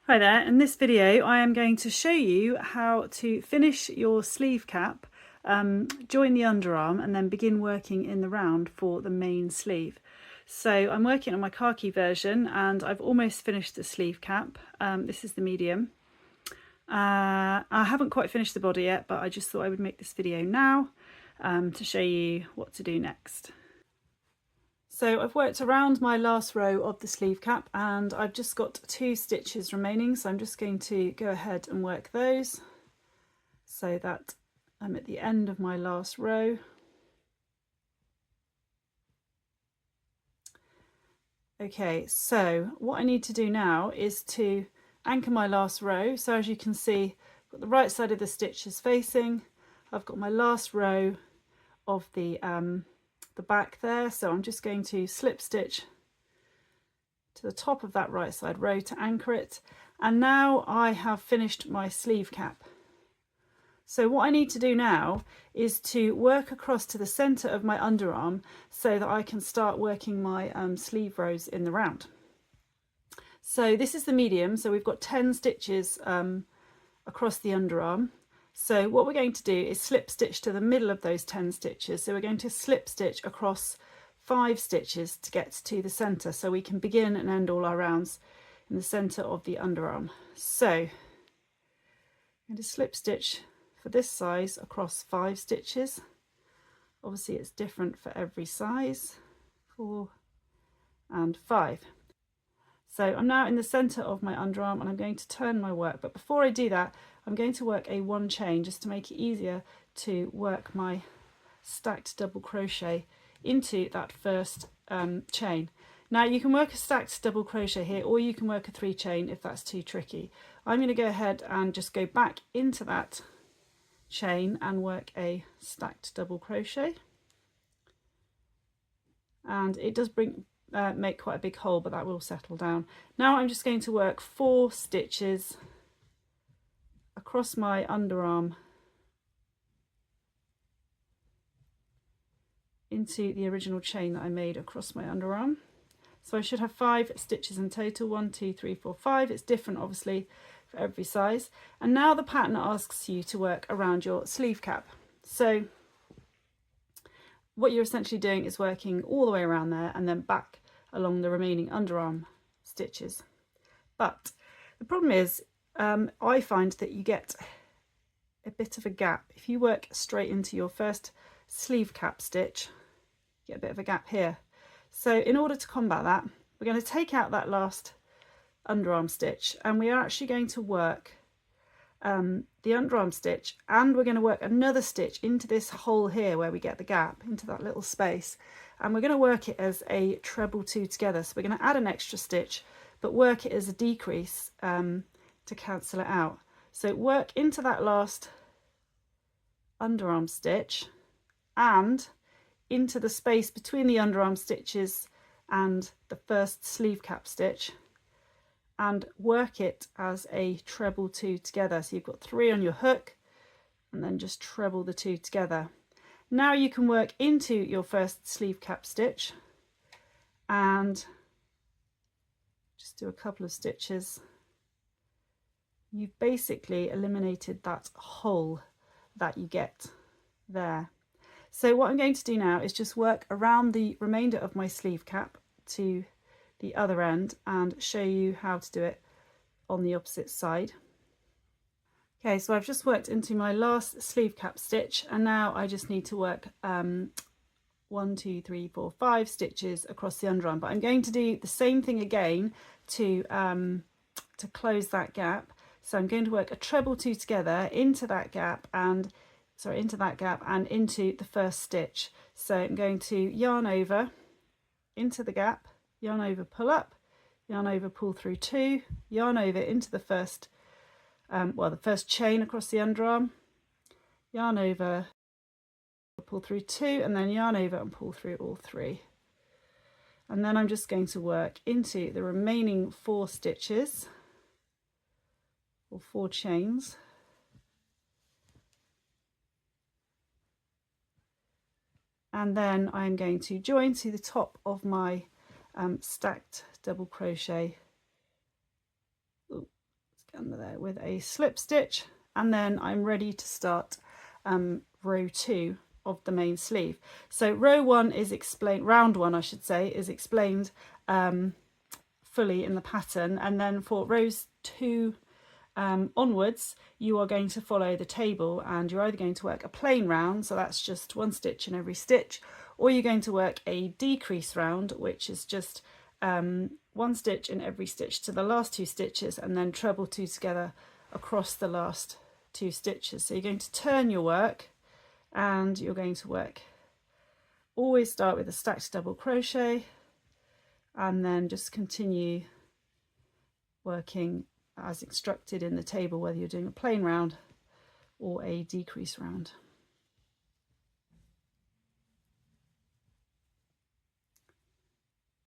Hi there, in this video I am going to show you how to finish your sleeve cap, join the underarm and then begin working in the round for the main sleeve. So I'm working on my khaki version and I've almost finished the sleeve cap. This is the medium. I haven't quite finished the body yet, but I just thought I would make this video now to show you what to do next. So I've worked around my last row of the sleeve cap and I've just got 2 stitches remaining, so I'm just going to go ahead and work those so that I'm at the end of my last row. Okay, so what I need to do now is to anchor my last row. So as you can see, I've got the right side of the stitches facing, I've got my last row of the back there, so I'm just going to slip stitch to the top of that right side row to anchor it, and now I have finished my sleeve cap. So what I need to do now is to work across to the center of my underarm so that I can start working my sleeve rows in the round. So this is the medium, so we've got 10 stitches across the underarm. So what we're going to do is slip stitch to the middle of those 10 stitches. So we're going to slip stitch across 5 stitches to get to the center, so we can begin and end all our rounds in the center of the underarm. So I'm going to slip stitch for this size across 5 stitches. Obviously it's different for every size, 4 and 5. So I'm now in the center of my underarm and I'm going to turn my work, but before I do that I'm going to work a 1 chain just to make it easier to work my stacked double crochet into that first chain. Now you can work a stacked double crochet here, or you can work a 3 chain if that's too tricky. I'm going to go ahead and just go back into that chain and work a stacked double crochet, and it does make quite a big hole, but that will settle down. Now I'm just going to work 4 stitches across my underarm into the original chain that I made across my underarm. So I should have 5 stitches in total, 1, 2, 3, 4, 5. It's different obviously for every size. And now the pattern asks you to work around your sleeve cap. So what you're essentially doing is working all the way around there and then back along the remaining underarm stitches. But the problem is I find that you get a bit of a gap. If you work straight into your first sleeve cap stitch, you get a bit of a gap here. So in order to combat that, we're going to take out that last underarm stitch and we are actually going to work the underarm stitch, and we're going to work another stitch into this hole here where we get the gap, into that little space, and we're going to work it as a treble 2 together. So we're going to add an extra stitch but work it as a decrease to cancel it out. So work into that last underarm stitch and into the space between the underarm stitches and the first sleeve cap stitch, and work it as a treble 2 together. So you've got 3 on your hook and then just treble the 2 together. Now you can work into your first sleeve cap stitch and just do a couple of stitches. You've basically eliminated that hole that you get there. So what I'm going to do now is just work around the remainder of my sleeve cap to the other end and show you how to do it on the opposite side. Okay, so I've just worked into my last sleeve cap stitch and now I just need to work 1, 2, 3, 4, 5 stitches across the underarm, but I'm going to do the same thing again to close that gap. So I'm going to work a treble 2 together into that gap and into the first stitch. So I'm going to yarn over into the gap, yarn over, pull up, yarn over, pull through 2, yarn over into the first the first chain across the underarm, yarn over, pull through 2, and then yarn over and pull through all 3. And then I'm just going to work into the remaining 4 stitches, or 4 chains. And then I'm going to join to the top of my stacked double crochet there with a slip stitch, and then I'm ready to start row 2 of the main sleeve. So row 1 is explained, round 1 I should say, is explained fully in the pattern, and then for rows 2 onwards you are going to follow the table, and you're either going to work a plain round, so that's just 1 stitch in every stitch, or you're going to work a decrease round, which is just 1 stitch in every stitch to the last 2 stitches, and then treble 2 together across the last 2 stitches. So you're going to turn your work, and you're going to work, always start with a stacked double crochet, and then just continue working as instructed in the table, whether you're doing a plain round or a decrease round.